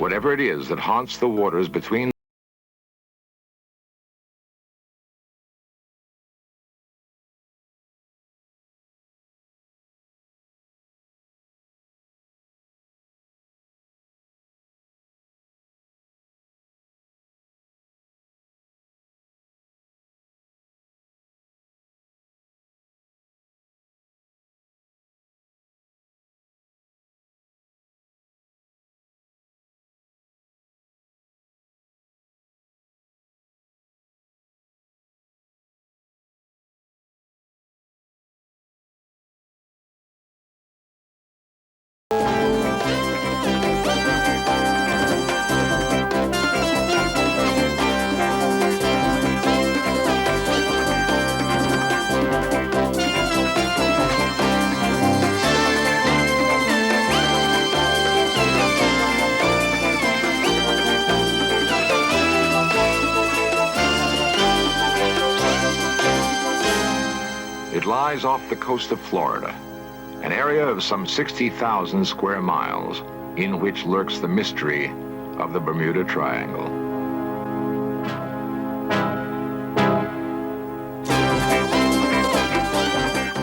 Whatever it is that haunts the waters between It lies off the coast of Florida, an area of some 60,000 square miles in which lurks the mystery of the Bermuda Triangle.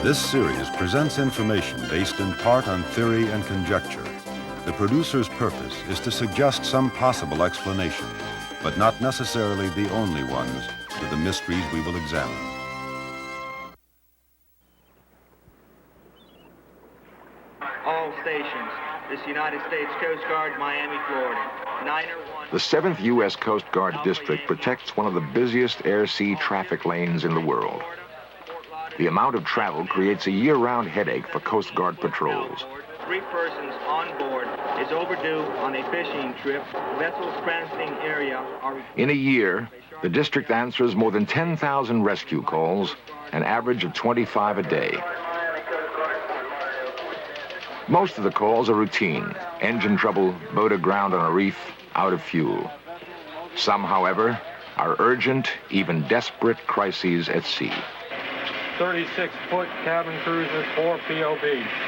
This series presents information based in part on theory and conjecture. The producer's purpose is to suggest some possible explanations, but not necessarily the only ones, to the mysteries we will examine. All stations. This United States Coast Guard, Miami, Florida. 901. The 7th U.S. Coast Guard District protects one of the busiest air-sea traffic lanes in the world. The amount of travel creates a year-round headache for Coast Guard patrols. 3 persons on board is overdue on a fishing trip. Vessels transiting area are... In a year, the district answers more than 10,000 rescue calls, an average of 25 a day. Most of the calls are routine. Engine trouble, boat aground on a reef, out of fuel. Some, however, are urgent, even desperate crises at sea. 36-foot cabin cruiser, 4 POB,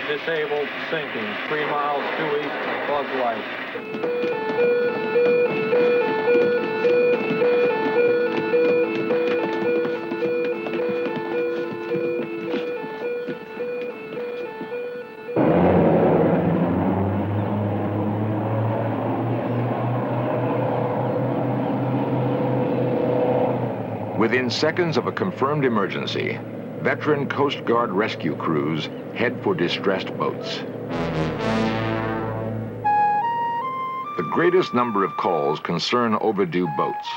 disabled, sinking, 3 miles due east of Bug Light. Within seconds of a confirmed emergency, veteran Coast Guard rescue crews head for distressed boats. The greatest number of calls concern overdue boats.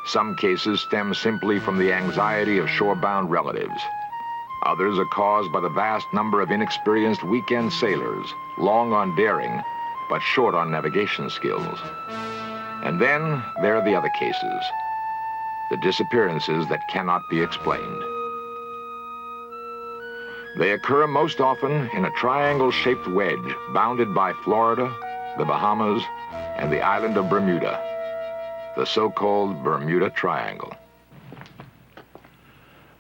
Some cases stem simply from the anxiety of shorebound relatives. Others are caused by the vast number of inexperienced weekend sailors, long on daring, but short on navigation skills. And then there are the other cases, the disappearances that cannot be explained. They occur most often in a triangle-shaped wedge bounded by Florida, the Bahamas, and the island of Bermuda, the so-called Bermuda Triangle.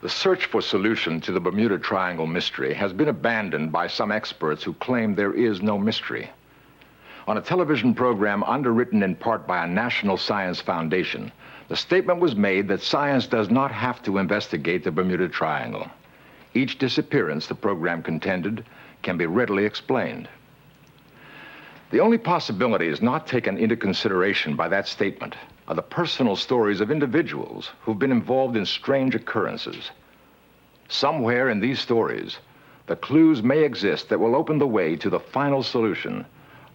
The search for solution to the Bermuda Triangle mystery has been abandoned by some experts who claim there is no mystery. On a television program underwritten in part by a National Science Foundation, the statement was made that science does not have to investigate the Bermuda Triangle. Each disappearance, the program contended, can be readily explained. The only possibilities not taken into consideration by that statement are the personal stories of individuals who've been involved in strange occurrences. Somewhere in these stories, the clues may exist that will open the way to the final solution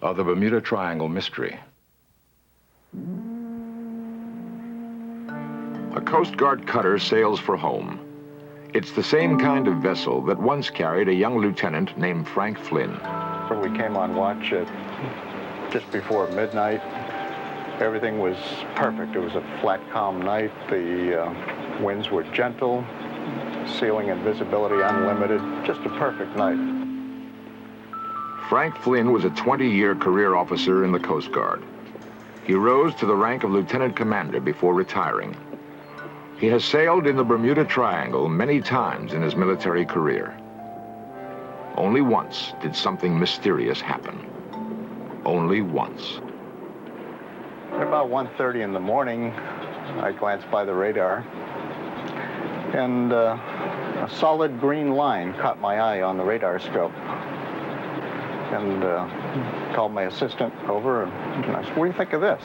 of the Bermuda Triangle mystery. A Coast Guard cutter sails for home. It's the same kind of vessel that once carried a young lieutenant named Frank Flynn. So we came on watch at just before midnight. Everything was perfect. It was a flat, calm night. The winds were gentle, ceiling and visibility unlimited. Just a perfect night. Frank Flynn was a 20-year career officer in the Coast Guard. He rose to the rank of lieutenant commander before retiring. He has sailed in the Bermuda Triangle many times in his military career. Only once did something mysterious happen. Only once. At about 1:30 in the morning, I glanced by the radar, and a solid green line caught my eye on the radar scope. And called my assistant over, and I said, "What do you think of this?"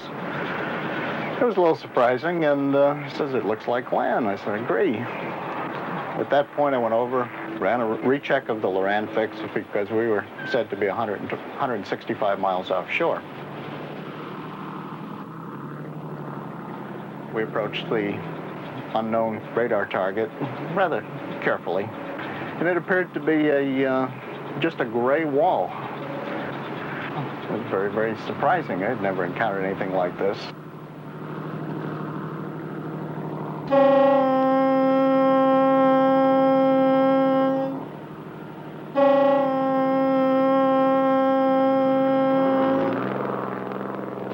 It was a little surprising, and he says, "It looks like land." I said, "I agree." At that point, I went over, ran a recheck of the Loran fix because we were said to be 165 miles offshore. We approached the unknown radar target rather carefully, and it appeared to be just a gray wall. It was very, very surprising. I'd never encountered anything like this.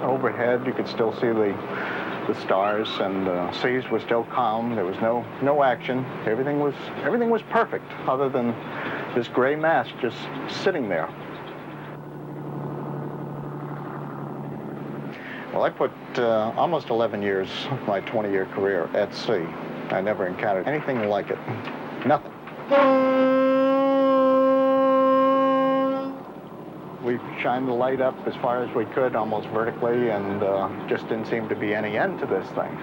Overhead, you could still see the stars, and the seas were still calm. There was no action. Everything was perfect, other than this gray mass just sitting there. Well, I put almost 11 years of my 20-year career at sea. I never encountered anything like it. Nothing. We shined the light up as far as we could, almost vertically, and just didn't seem to be any end to this thing.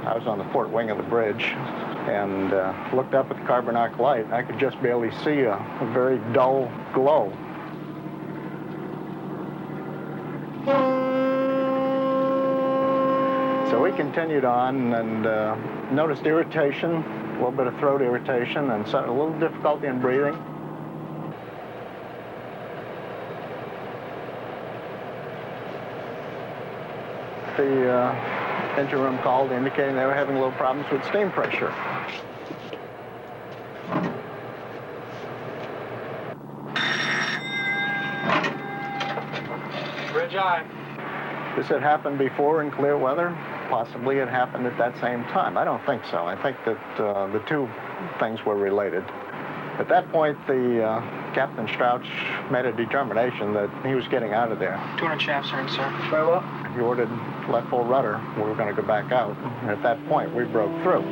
I was on the port wing of the bridge and looked up at the carbon arc light. I could just barely see a very dull glow. So we continued on and noticed irritation, a little bit of throat irritation, and a little difficulty in breathing. The engine room called indicating they were having a little problems with steam pressure. Bridge eye. This had happened before in clear weather. Possibly it happened at that same time. I don't think so. I think that the two things were related. At that point, the Captain Strouch made a determination that he was getting out of there. 200 shaft stern, sir. Very well. He ordered left full rudder. We were going to go back out. And at that point, we broke through.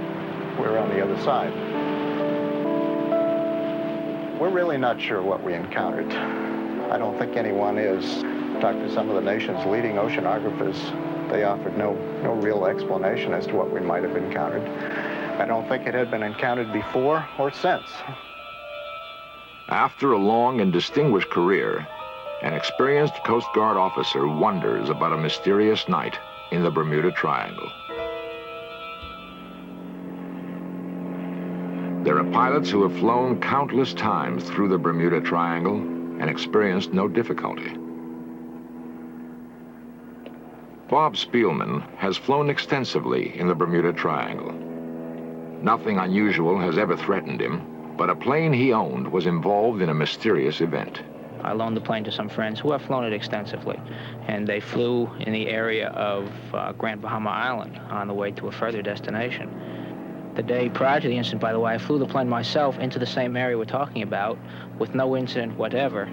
We were on the other side. We're really not sure what we encountered. I don't think anyone is. Talked to some of the nation's leading oceanographers. They offered no real explanation as to what we might have encountered. I don't think it had been encountered before or since. After a long and distinguished career, an experienced Coast Guard officer wonders about a mysterious night in the Bermuda Triangle. There are pilots who have flown countless times through the Bermuda Triangle and experienced no difficulty. Bob Spielman has flown extensively in the Bermuda Triangle. Nothing unusual has ever threatened him, but a plane he owned was involved in a mysterious event. I loaned the plane to some friends who have flown it extensively, and they flew in the area of Grand Bahama Island on the way to a further destination. The day prior to the incident, by the way, I flew the plane myself into the same area we're talking about with no incident whatever.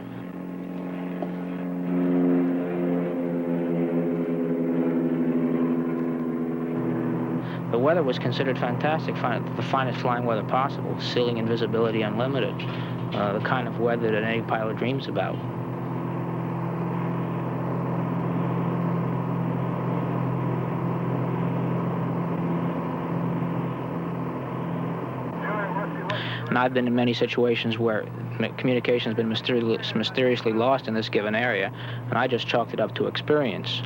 The weather was considered fantastic, the finest flying weather possible, ceiling and visibility unlimited, the kind of weather that any pilot dreams about. And I've been in many situations where communication has been mysteriously lost in this given area, and I just chalked it up to experience.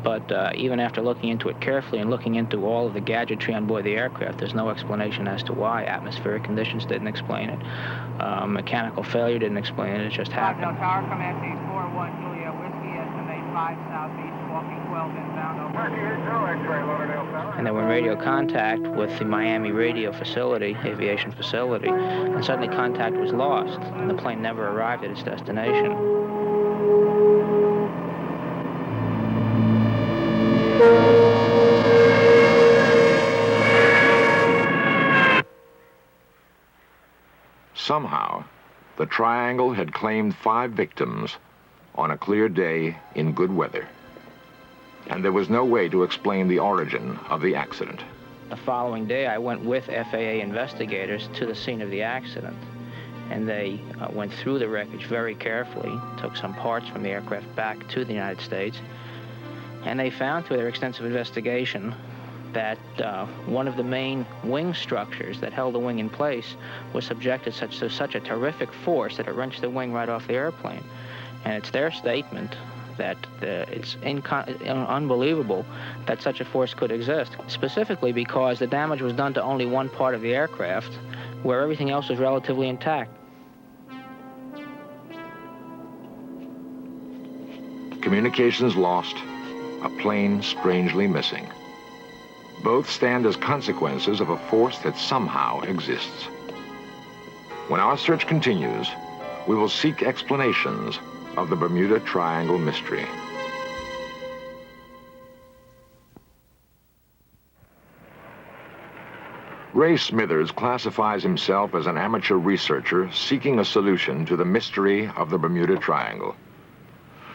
But even after looking into it carefully and looking into all of the gadgetry on board the aircraft, there's no explanation as to why. Atmospheric conditions didn't explain it. Mechanical failure didn't explain it. It just happened. Hotel Tower, command 841 Julia Whiskey, estimate 5 southeast, walking 12 inbound over. And they were in radio contact with the Miami radio facility, aviation facility, and suddenly contact was lost, and the plane never arrived at its destination. Somehow, the Triangle had claimed 5 victims on a clear day in good weather. And there was no way to explain the origin of the accident. The following day, I went with FAA investigators to the scene of the accident, and they went through the wreckage very carefully, took some parts from the aircraft back to the United States, and they found through their extensive investigation that one of the main wing structures that held the wing in place was subjected to such a terrific force that it wrenched the wing right off the airplane. And it's their statement that it's unbelievable that such a force could exist, specifically because the damage was done to only one part of the aircraft, where everything else was relatively intact. Communications lost, a plane strangely missing. Both stand as consequences of a force that somehow exists. When our search continues, we will seek explanations of the Bermuda Triangle mystery. Ray Smithers classifies himself as an amateur researcher seeking a solution to the mystery of the Bermuda Triangle.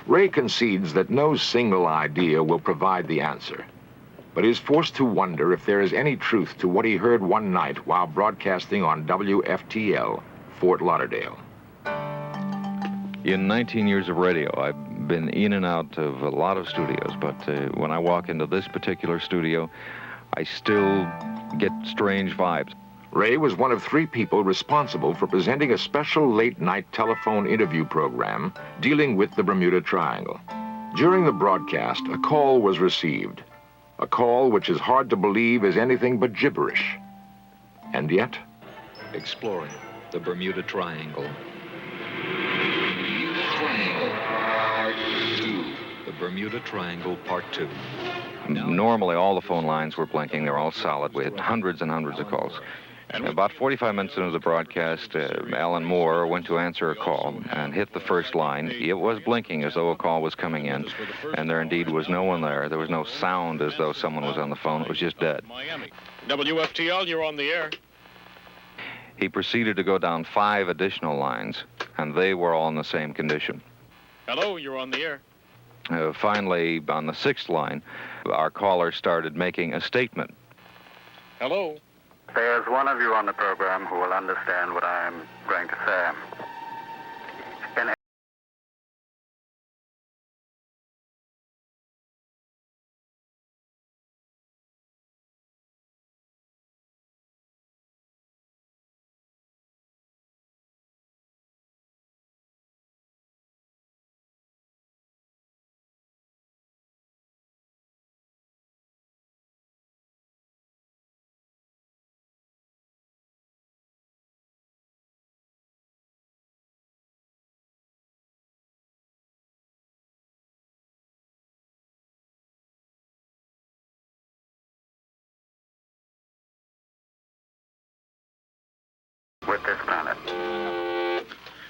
Ray concedes that no single idea will provide the answer, but is forced to wonder if there is any truth to what he heard one night while broadcasting on WFTL, Fort Lauderdale. In 19 years of radio, I've been in and out of a lot of studios, but when I walk into this particular studio, I still get strange vibes. Ray was one of 3 people responsible for presenting a special late-night telephone interview program dealing with the Bermuda Triangle. During the broadcast, a call was received. A call which is hard to believe is anything but gibberish. And yet... Exploring the Bermuda Triangle. The Bermuda Triangle Part 2. Normally, all the phone lines were blinking. They were all solid. We had hundreds and hundreds of calls. About 45 minutes into the broadcast, Alan Moore went to answer a call and hit the first line. It was blinking as though a call was coming in, and there indeed was no one there. There was no sound as though someone was on the phone. It was just dead. Miami. WFTL, you're on the air. He proceeded to go down 5 additional lines, and they were all in the same condition. Hello, you're on the air. Finally, on the 6th line, our caller started making a statement. Hello. There's one of you on the program who will understand what I'm going to say. With this planet.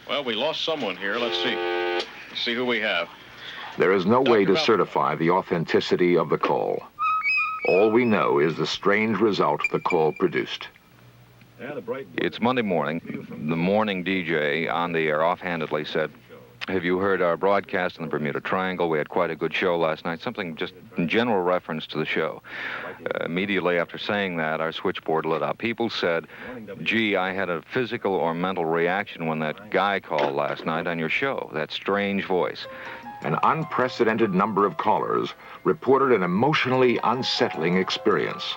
Well, we lost someone here. Let's see. See who we have. There is no way to Malcolm. certify the authenticity of the call. All we know is the strange result the call produced. It's Monday morning. The morning DJ on the air offhandedly said, "Have you heard our broadcast in the Bermuda Triangle? We had quite a good show last night." Something just in general reference to the show. Immediately after saying that, our switchboard lit up. People said, "Gee, I had a physical or mental reaction when that guy called last night on your show. That strange voice." An unprecedented number of callers reported an emotionally unsettling experience.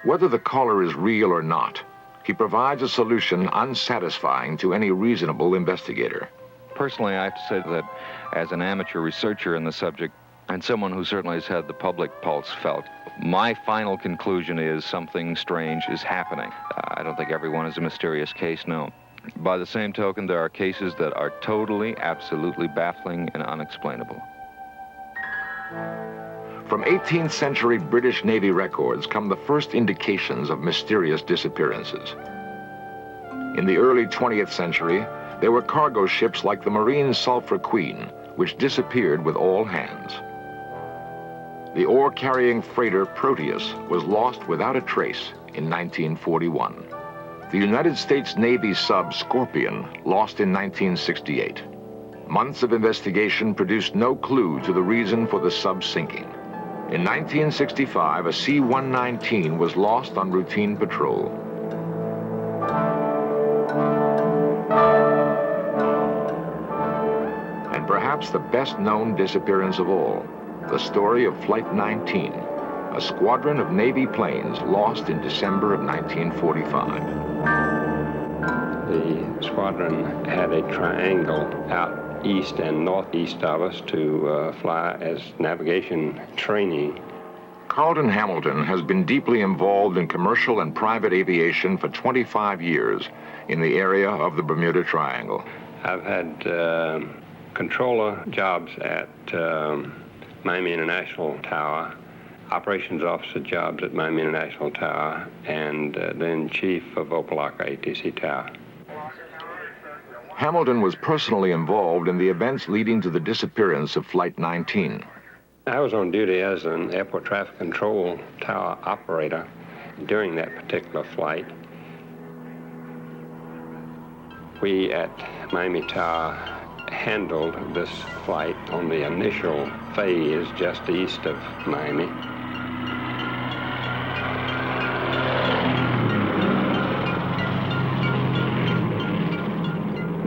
Whether the caller is real or not, he provides a solution unsatisfying to any reasonable investigator. Personally, I have to say that as an amateur researcher in the subject, and someone who certainly has had the public pulse felt, my final conclusion is something strange is happening. I don't think everyone is a mysterious case, no. By the same token, there are cases that are totally, absolutely baffling and unexplainable. From 18th century British Navy records come the first indications of mysterious disappearances. In the early 20th century, there were cargo ships like the Marine Sulphur Queen, which disappeared with all hands. The ore-carrying freighter Proteus was lost without a trace in 1941. The United States Navy sub Scorpion lost in 1968. Months of investigation produced no clue to the reason for the sub sinking. In 1965, a C-119 was lost on routine patrol. And perhaps the best-known disappearance of all, the story of Flight 19, a squadron of Navy planes lost in December of 1945. The squadron had a triangle out east and northeast of us to fly as navigation training. Carlton Hamilton has been deeply involved in commercial and private aviation for 25 years in the area of the Bermuda Triangle. I've had controller jobs at Miami International Tower, operations officer jobs at Miami International Tower, and then chief of Opelika ATC Tower. Hamilton was personally involved in the events leading to the disappearance of Flight 19. I was on duty as an airport traffic control tower operator during that particular flight. We at Miami Tower handled this flight on the initial phase just east of Miami.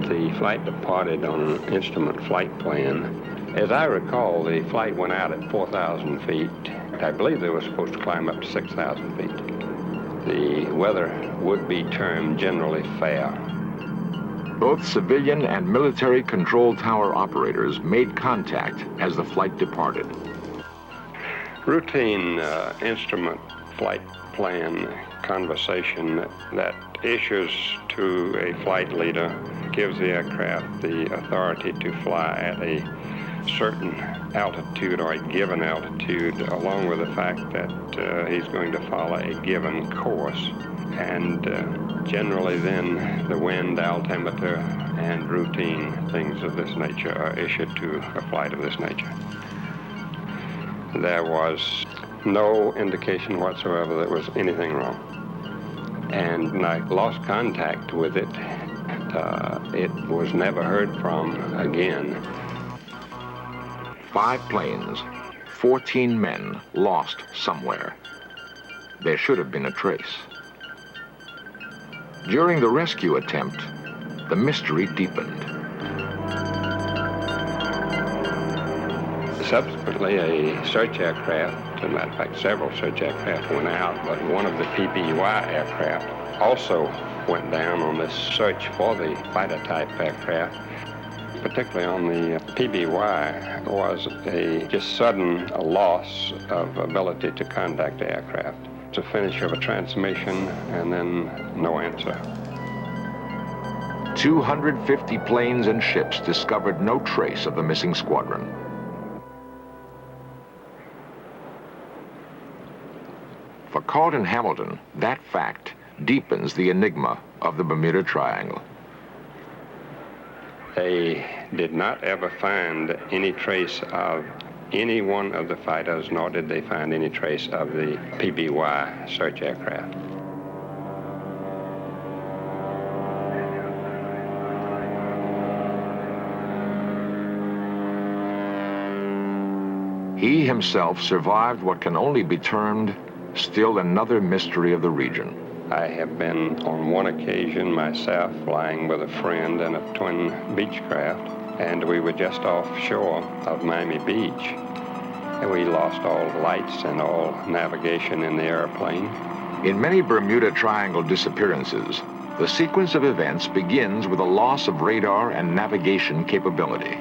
The flight departed on an instrument flight plan. As I recall, the flight went out at 4,000 feet. I believe they were supposed to climb up to 6,000 feet. The weather would be termed generally fair. Both civilian and military control tower operators made contact as the flight departed. Routine instrument flight plan conversation that issues to a flight leader gives the aircraft the authority to fly at a certain altitude or a given altitude, along with the fact that he's going to follow a given course. And generally then the wind, altimeter, and routine things of this nature are issued to a flight of this nature. There was no indication whatsoever that there was anything wrong. And when I lost contact with it, it was never heard from again. 5 planes, 14 men lost somewhere. There should have been a trace. During the rescue attempt, the mystery deepened. Subsequently, a search aircraft, as a matter of fact, several search aircraft went out, but one of the PBY aircraft also went down on this search for the fighter-type aircraft. Particularly on the PBY was a just sudden loss of ability to contact the aircraft. It's a finish of a transmission and then no answer. 250 planes and ships discovered no trace of the missing squadron. For Carlton Hamilton, that fact deepens the enigma of the Bermuda Triangle. They did not ever find any trace of any one of the fighters, nor did they find any trace of the PBY search aircraft. He himself survived what can only be termed still another mystery of the region. I have been on one occasion myself flying with a friend in a twin Beechcraft, and we were just offshore of Miami Beach. And we lost all lights and all navigation in the airplane. In many Bermuda Triangle disappearances, the sequence of events begins with a loss of radar and navigation capability.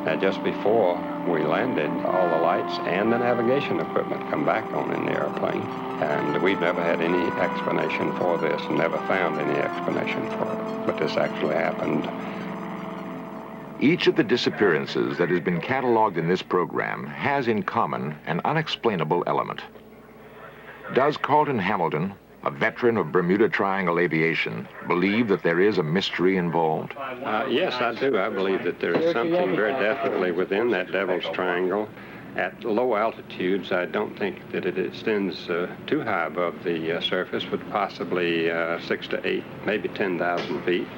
Now, just before we landed, all the lights and the navigation equipment come back on in the airplane. And we've never had any explanation for this, never found any explanation for it. But this actually happened. Each of the disappearances that has been cataloged in this program has in common an unexplainable element. Does Carlton Hamilton, a veteran of Bermuda Triangle aviation, believe that there is a mystery involved? Yes, I do. I believe that there is something very definitely within that Devil's Triangle. At low altitudes, I don't think that it extends too high above the surface, but possibly 6 to 8, maybe 10,000 feet,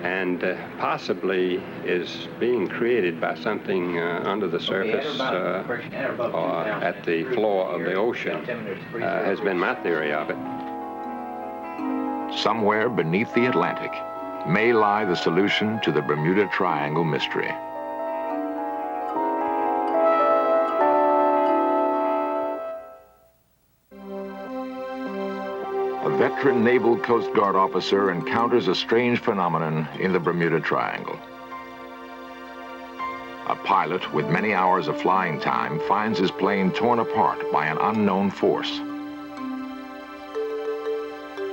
and possibly is being created by something under the surface or at the floor of the ocean, has been my theory of it. Somewhere beneath the Atlantic may lie the solution to the Bermuda Triangle mystery. A veteran Naval Coast Guard officer encounters a strange phenomenon in the Bermuda Triangle. A pilot with many hours of flying time finds his plane torn apart by an unknown force.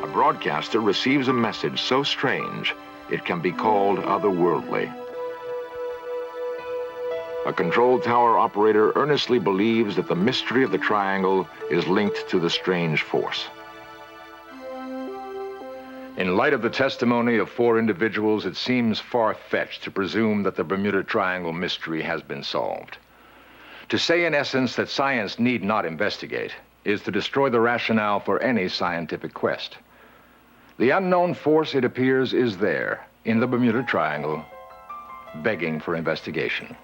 A broadcaster receives a message so strange it can be called otherworldly. A control tower operator earnestly believes that the mystery of the triangle is linked to the strange force. In light of the testimony of 4 individuals, it seems far-fetched to presume that the Bermuda Triangle mystery has been solved. To say, in essence, that science need not investigate is to destroy the rationale for any scientific quest. The unknown force, it appears, is there, in the Bermuda Triangle, begging for investigation.